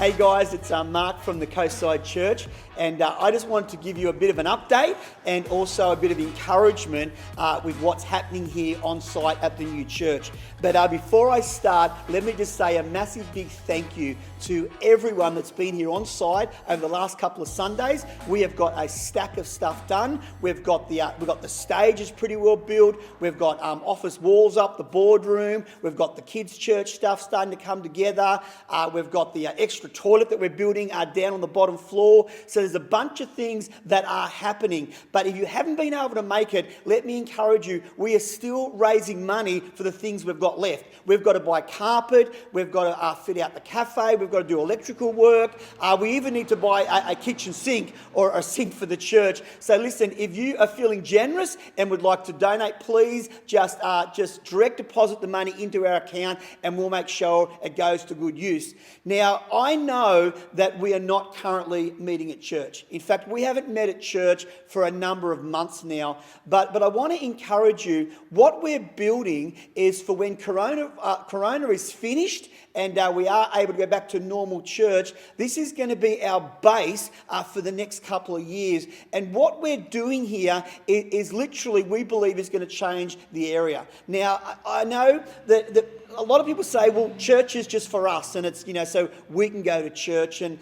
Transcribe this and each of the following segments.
Hey guys, it's Mark from the Coastside Church, and I just wanted to give you a bit of an update and also a bit of encouragement with what's happening here on site at the new church. But before I start, let me just say a massive big thank you to everyone that's been here on site over the last couple of Sundays. We have got a stack of stuff done. We've got the stages pretty well built. We've got office walls up, the boardroom. We've got the kids' church stuff starting to come together. We've got the extra toilet that we're building down on the bottom floor. So there's a bunch of things that are happening. But if you haven't been able to make it, let me encourage you, we are still raising money for the things we've got left. We've got to buy carpet. We've got to fit out the cafe. We've got to do electrical work. We even need to buy a kitchen sink or a sink for the church. So listen, if you are feeling generous and would like to donate, please just direct deposit the money into our account and we'll make sure it goes to good use. Now, I know that we are not currently meeting at church. In fact, we haven't met at church for a number of months now. But I want to encourage you, what we're building is for when Corona is finished and we are able to go back to normal church, this is going to be our base for the next couple of years. And what we're doing here is literally, we believe, is going to change the area. Now, I know that a lot of people say, well, church is just for us, and it's, so we can go to church and,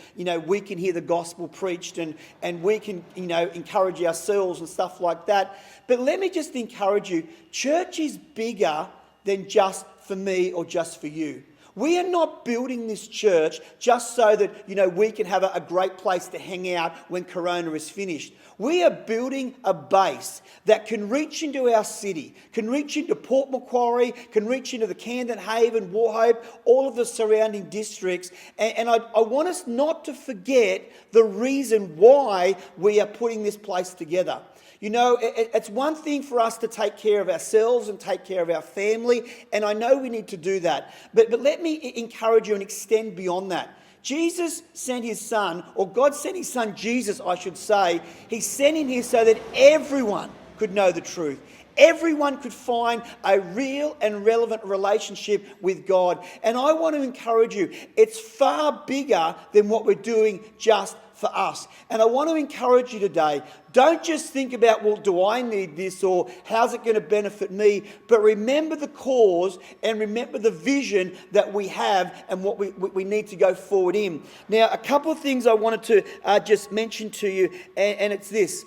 we can hear the gospel preached and we can, encourage ourselves and stuff like that. But let me just encourage you, church is bigger than just for me or just for you. We are not building this church just so that, we can have a great place to hang out when Corona is finished. We are building a base that can reach into our city, can reach into Port Macquarie, can reach into the Camden Haven, Wauchope, all of the surrounding districts. And I want us not to forget the reason why we are putting this place together. It's one thing for us to take care of ourselves and take care of our family, and I know we need to do that. But let me encourage you and extend beyond that. Jesus sent his son, or God sent his son Jesus, I should say. He sent him here so that everyone could know the truth. Everyone could find a real and relevant relationship with God. And I want to encourage you, it's far bigger than what we're doing just for us. And I want to encourage you today, don't just think about, well, do I need this or how's it going to benefit me? But remember the cause and remember the vision that we have and what we need to go forward in. Now, a couple of things I wanted to just mention to you, and it's this.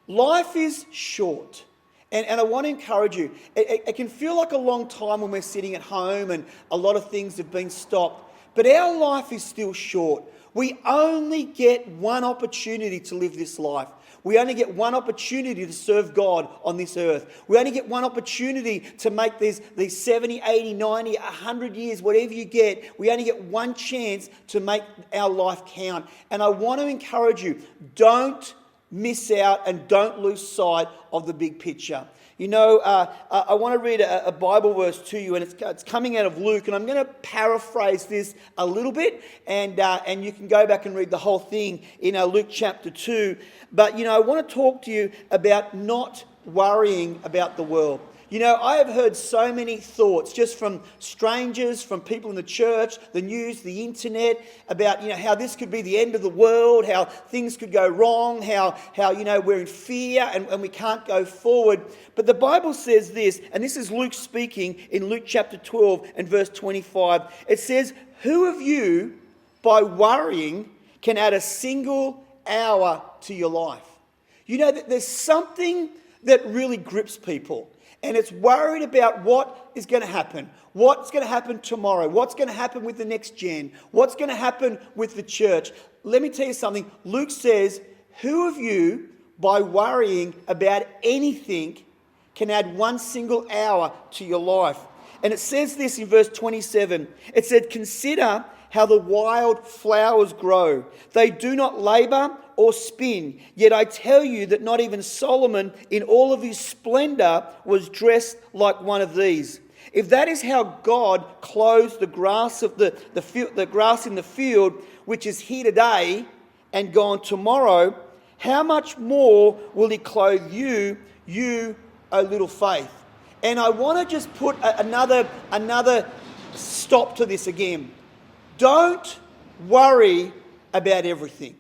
Life is short. And I want to encourage you, it can feel like a long time when we're sitting at home and a lot of things have been stopped. But our life is still short. We only get one opportunity to live this life. We only get one opportunity to serve God on this earth. We only get one opportunity to make these 70, 80, 90, 100 years, whatever you get. We only get one chance to make our life count. And I want to encourage you, don't miss out and don't lose sight of the big picture. I want to read a Bible verse to you, and it's coming out of Luke, and I'm going to paraphrase this a little bit, and you can go back and read the whole thing in Luke chapter 2. But, I want to talk to you about not worrying about the world. I have heard so many thoughts just from strangers, from people in the church, the news, the internet, about, how this could be the end of the world, how things could go wrong, how we're in fear and we can't go forward. But the Bible says this, and this is Luke speaking in Luke chapter 12 and verse 25. It says, "Who of you, by worrying, can add a single hour to your life?" That there's something that really grips people. And it's worried about what is going to happen. What's going to happen tomorrow? What's going to happen with the next gen? What's going to happen with the church? Let me tell you something. Luke says, who of you, by worrying about anything, can add one single hour to your life? And it says this in verse 27. It said, "Consider how the wild flowers grow. They do not labor or spin. Yet I tell you that not even Solomon in all of his splendor was dressed like one of these. If that is how God clothes the grass of the grass in the field, which is here today and gone tomorrow, how much more will he clothe you, O little faith?" And I want to just put another stop to this again. Don't worry about everything.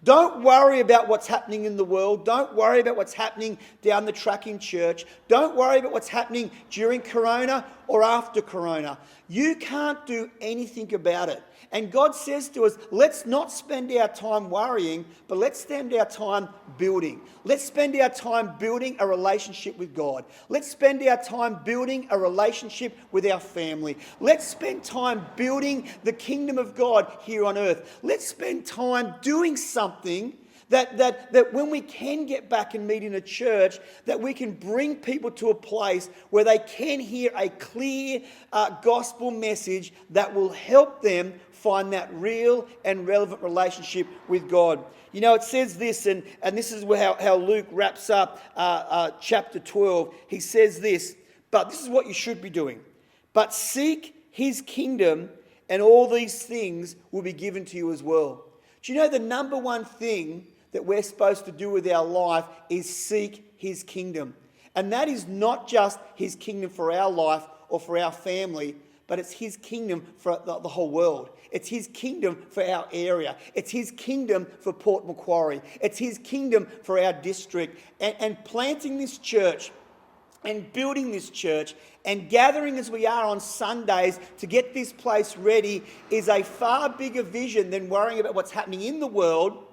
Don't worry about what's happening in the world. Don't worry about what's happening down the track in church. Don't worry about what's happening during Corona or after Corona. You can't do anything about it. And God says to us, let's not spend our time worrying, but let's spend our time building. Let's spend our time building a relationship with God. Let's spend our time building a relationship with our family. Let's spend time building the kingdom of God here on earth. Let's spend time doing something that when we can get back and meet in a church, that we can bring people to a place where they can hear a clear gospel message that will help them find that real and relevant relationship with God. You know, it says this, and this is how Luke wraps up chapter 12. He says this, but this is what you should be doing. But seek his kingdom, and all these things will be given to you as well. Do you know the number one thing that we're supposed to do with our life is seek his kingdom? And that is not just his kingdom for our life or for our family, but it's his kingdom for the whole world. It's his kingdom for our area. It's his kingdom for Port Macquarie. It's his kingdom for our district. And planting this church and building this church and gathering as we are on Sundays to get this place ready is a far bigger vision than worrying about what's happening in the world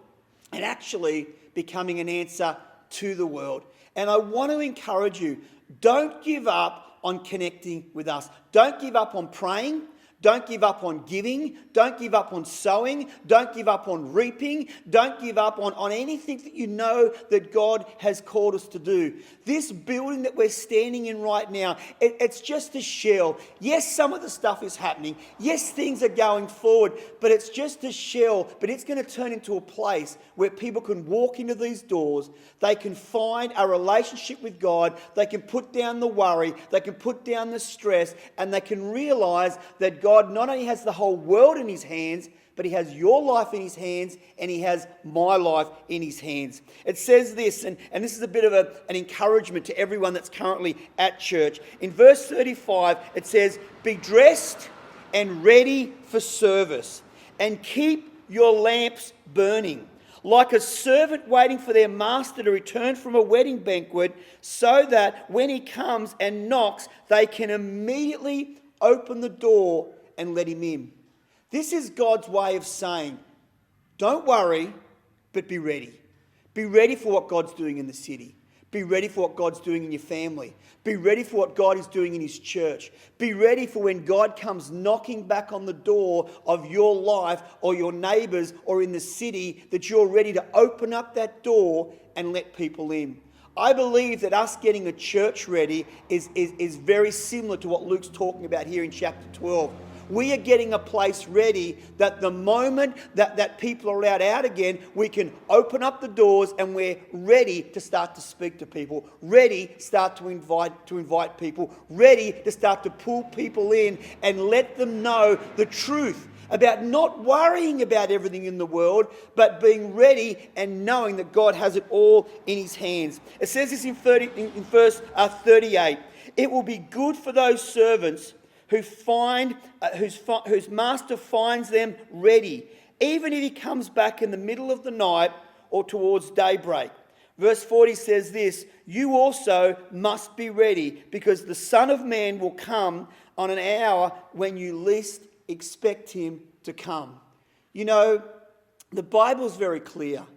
and actually becoming an answer to the world. And I want to encourage you, don't give up on connecting with us. Don't give up on praying. Don't give up on giving. Don't give up on sowing. Don't give up on reaping. Don't give up on anything that you know that God has called us to do. This building that we're standing in right now, it's just a shell. Yes, some of the stuff is happening. Yes, things are going forward, but it's just a shell. But it's going to turn into a place where people can walk into these doors. They can find a relationship with God. They can put down the worry. They can put down the stress, and they can realize that God not only has the whole world in his hands, but he has your life in his hands, and he has my life in his hands. It says this, and this is a bit of an encouragement to everyone that's currently at church. In verse 35, it says, "Be dressed and ready for service, and keep your lamps burning, like a servant waiting for their master to return from a wedding banquet, so that when he comes and knocks, they can immediately open the door and let him in." This is God's way of saying, don't worry, but be ready. Be ready for what God's doing in the city. Be ready for what God's doing in your family. Be ready for what God is doing in his church. Be ready for when God comes knocking back on the door of your life or your neighbours or in the city, that you're ready to open up that door and let people in. I believe that us getting a church ready is very similar to what Luke's talking about here in chapter 12. We are getting a place ready that the moment that people are allowed out again, we can open up the doors and we're ready to start to speak to people, ready to start to invite people, ready to start to pull people in and let them know the truth about not worrying about everything in the world, but being ready and knowing that God has it all in his hands. It says this in verse 38. "It will be good for those servants whose master finds them ready, even if he comes back in the middle of the night or towards daybreak." Verse 40 says this, "You also must be ready, because the Son of Man will come on an hour when you least expect him to come." You know, the Bible's very clear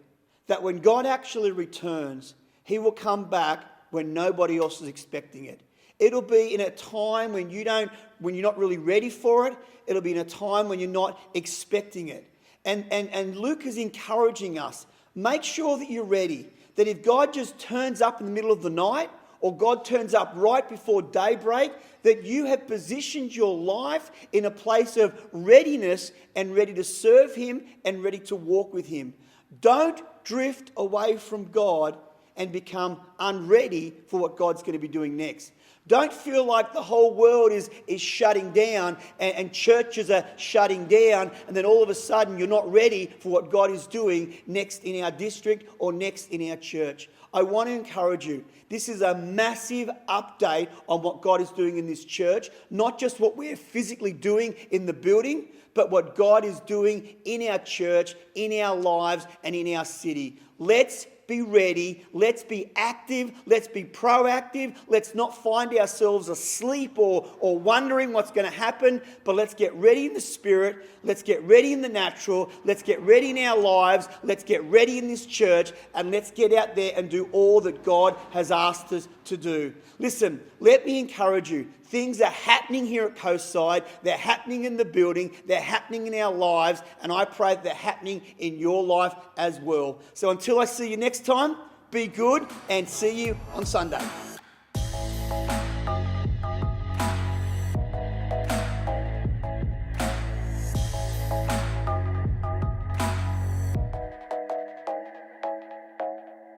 that when God actually returns, he will come back when nobody else is expecting it. It'll be in a time when you're not really ready for it. It'll be in a time when you're not expecting it. And Luke is encouraging us, make sure that you're ready. That if God just turns up in the middle of the night, or God turns up right before daybreak, that you have positioned your life in a place of readiness and ready to serve him and ready to walk with him. Don't drift away from God and become unready for what God's going to be doing next. Don't feel like the whole world is shutting down and churches are shutting down, and then all of a sudden you're not ready for what God is doing next in our district or next in our church. I want to encourage you. This is a massive update on what God is doing in this church, not just what we're physically doing in the building, but what God is doing in our church, in our lives, and in our city. Let's be ready. Let's be active. Let's be proactive. Let's not find ourselves asleep or wondering what's going to happen, but let's get ready in the spirit. Let's get ready in the natural. Let's get ready in our lives. Let's get ready in this church, and let's get out there and do all that God has asked us to do. Listen, let me encourage you. Things are happening here at Coastside. They're happening in the building. They're happening in our lives. And I pray that they're happening in your life as well. So until I see you next time, be good and see you on Sunday.